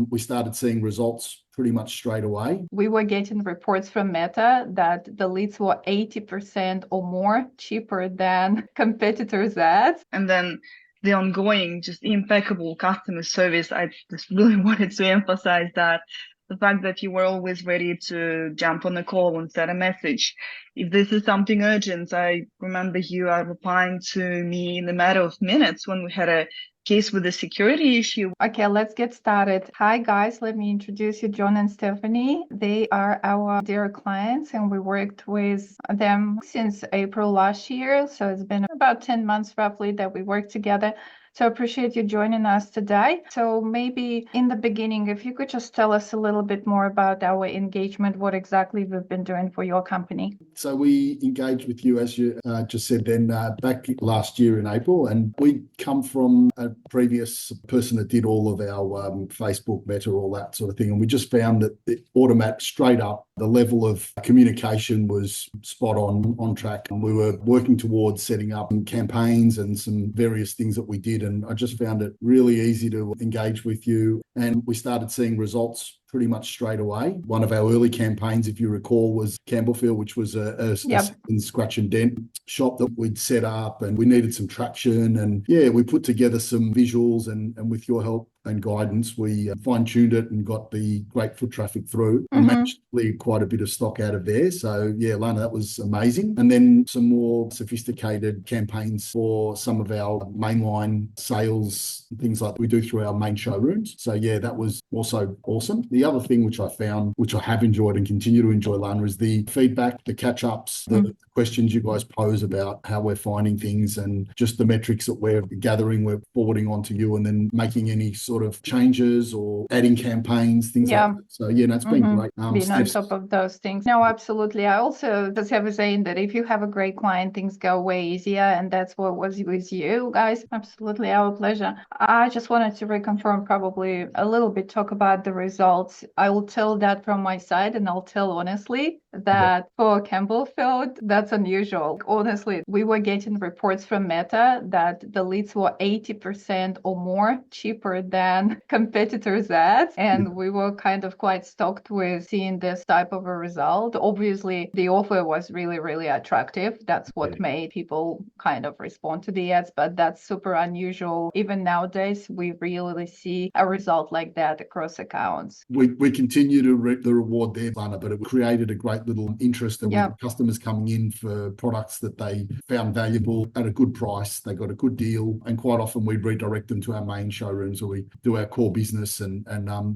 we started seeing results pretty much straight away. We were getting reports from Meta that the leads were 80% or more cheaper than competitors' ads. And then the ongoing, just impeccable customer service. I just really wanted to emphasize that. The fact that you were always ready to jump on a call and send a message. If this is something urgent, I remember you are replying to me in a matter of minutes when we had a case with a security issue. Okay, let's get started. Hi guys, let me introduce you, John and Stephanie. They are our dear clients and we worked with them since April last year. So it's been about 10 months roughly that we worked together. So I appreciate you joining us today. So maybe in the beginning, if you could just tell us a little bit more about our engagement, what exactly we've been doing for your company. So we engaged with you, as you just said then, back last year in April, and we come from a previous person that did all of our Facebook, Meta, all that sort of thing. And we just found that it automatic straight up, the level of communication was spot on track. And we were working towards setting up campaigns and some various things that we did. And I just found it really easy to engage with you. And we started seeing results pretty much straight away. One of our early campaigns, if you recall, was Campbellfield, which was a scratch and dent shop that we'd set up, and we needed some traction. And yeah, we put together some visuals, and with your help and guidance, we fine-tuned it and got the great foot traffic through and managed to clear quite a bit of stock out of there. So yeah, Lana, that was amazing. And then some more sophisticated campaigns for some of our mainline sales, things like we do through our main showrooms. So yeah, that was also awesome. The other thing which I found, which I have enjoyed and continue to enjoy, Lana, is the feedback, the catch-ups, the questions you guys pose about how we're finding things, and just the metrics that we're gathering, we're forwarding on to you, and then making any sort of changes or adding campaigns, things like that. So yeah, that's been great. Being on top of those things. No, absolutely. I also just have a saying that if you have a great client, things go way easier, and that's what was with you guys. Absolutely, our pleasure. I just wanted to reconfirm, probably a little bit, talk about the results. I will tell that from my side, and I'll tell honestly that for Campbellfield, that's unusual. Honestly, we were getting reports from Meta that the leads were 80% or more cheaper than competitors' ads. And we were kind of quite stoked with seeing this type of a result. Obviously, the offer was really, really attractive. That's what made people kind of respond to the ads, but that's super unusual. Even nowadays, we really see a result like that across accounts. We continue to reap the reward there, Lana, but it created a great little interest, and with customers coming in for products that they found valuable at a good price. They got a good deal, and quite often we redirect them to our main showrooms where we do our core business, and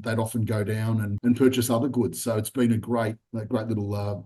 they'd often go down and purchase other goods. So it's been a great little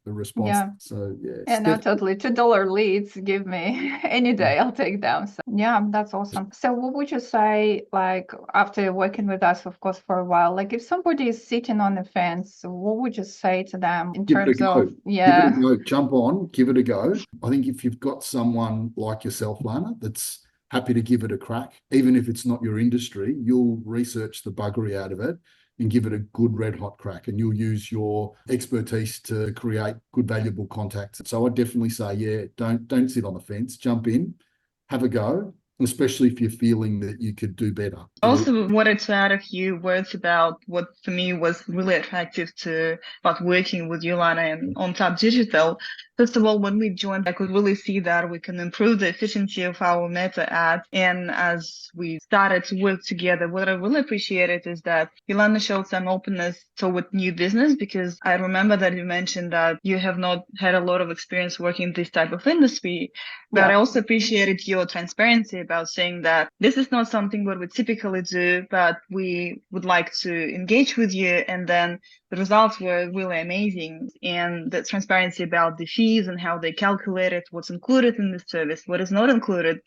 the response. Yeah. So yeah. And no, totally. $2 leads, give me any day, I'll take them. So yeah, that's awesome. So what would you say, like, after working with us, of course, for a while, like if somebody is sitting on the fence, what would you say to them in terms of, give it a go, jump on, give it a go. I think if you've got someone like yourself, Lana, that's happy to give it a crack, even if it's not your industry, you'll research the buggery out of it and give it a good red hot crack, and you'll use your expertise to create good, valuable contacts. So I definitely say, yeah, don't sit on the fence, jump in, have a go, especially if you're feeling that you could do better. I also wanted to add a few words about what for me was really attractive about working with you, Lana, and Untitled Digital. First of all, when we joined, I could really see that we can improve the efficiency of our Meta ads. And as we started to work together, what I really appreciated is that Ilana showed some openness toward new business, because I remember that you mentioned that you have not had a lot of experience working in this type of industry. But I also appreciated your transparency about saying that this is not something what we typically do, but we would like to engage with you. And then the results were really amazing. And the transparency about the fees and how they calculate it, what's included in the service, what is not included.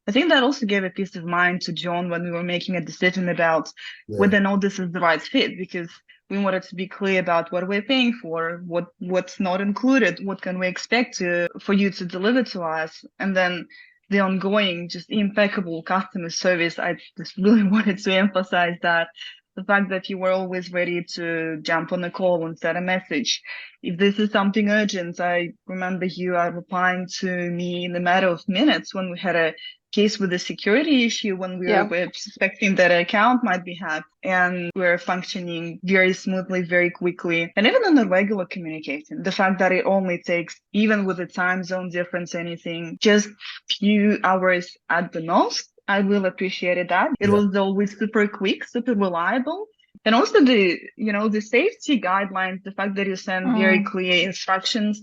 I think that also gave a peace of mind to John when we were making a decision about whether or not this is the right fit, because we wanted to be clear about what we're paying for, what's not included, what can we expect for you to deliver to us. And then the ongoing, just impeccable customer service. I just really wanted to emphasize that. The fact that you were always ready to jump on a call and send a message. If this is something urgent, I remember you are replying to me in a matter of minutes when we had a case with the security issue when we Yeah. were suspecting that an account might be hacked, and we're functioning very smoothly, very quickly. And even on the regular communication, the fact that it only takes, even with the time zone difference, anything, just few hours at the most. I really appreciated that. It Yeah. was always super quick, super reliable. And also the safety guidelines, the fact that you send very clear instructions.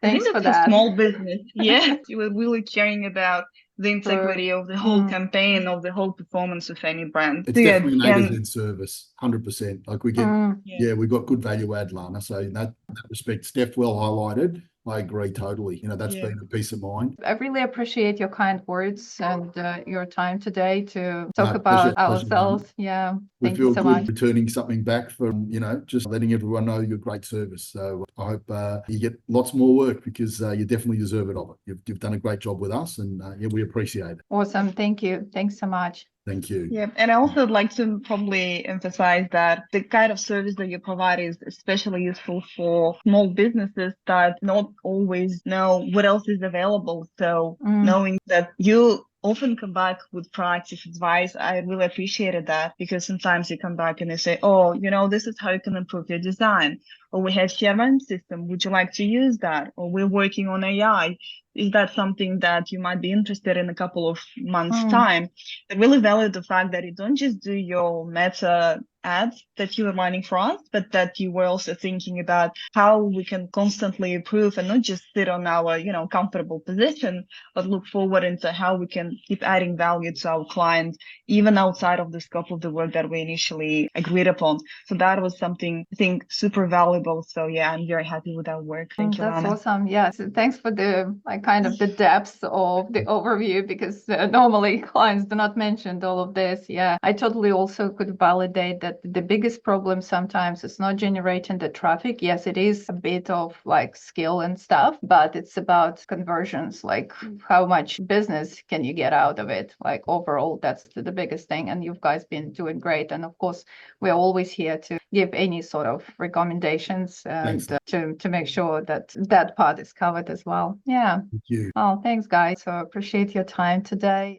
I think Thanks for that's a that. small business. Yes, you were really caring about the True. integrity of the whole campaign, of the whole performance of any brand. It's So yeah, definitely an A to and Z service, 100%. Like we get, yeah. we've got good value add, Lana. So in that respect, Steph well highlighted. I agree totally. You know, that's Yeah. been a peace of mind. I really appreciate your kind words and your time today to talk No, about pleasure, Lana. ourselves. Yeah. We Thank you feel so good much. returning something back from, just letting everyone know your great service. So I hope you get lots more work because you definitely deserve it of it. You've done a great job with us and we appreciate it. Awesome. Thank you. Thanks so much. Thank you. Yeah, and I also would like to probably emphasize that the kind of service that you provide is especially useful for small businesses that not always know what else is available. So knowing that you often come back with proactive advice, I really appreciated that, because sometimes you come back and they say, oh, this is how you can improve your design. Or we have CRM system. Would you like to use that? Or we're working on AI. Is that something that you might be interested in a couple of months' time? I really value the fact that you don't just do your meta ads that you are running for us, but that you were also thinking about how we can constantly improve and not just sit on our, comfortable position, but look forward into how we can keep adding value to our clients, even outside of the scope of the work that we initially agreed upon. So that was something I think super valuable. So yeah, I'm very happy with our work. Thank you, That's Lana. awesome. Yes, thanks for the kind of the depth of the overview, because normally clients do not mention all of this. Yeah, I totally also could validate that the biggest problem sometimes is not generating the traffic. Yes, it is a bit of skill and stuff, but it's about conversions, like how much business can you get out of it? Like overall, that's the biggest thing. And you guys been doing great. And of course, we're always here to give any sort of recommendations and to make sure that part is covered as well. Yeah. Thank you. Oh, thanks, guys. So appreciate your time today.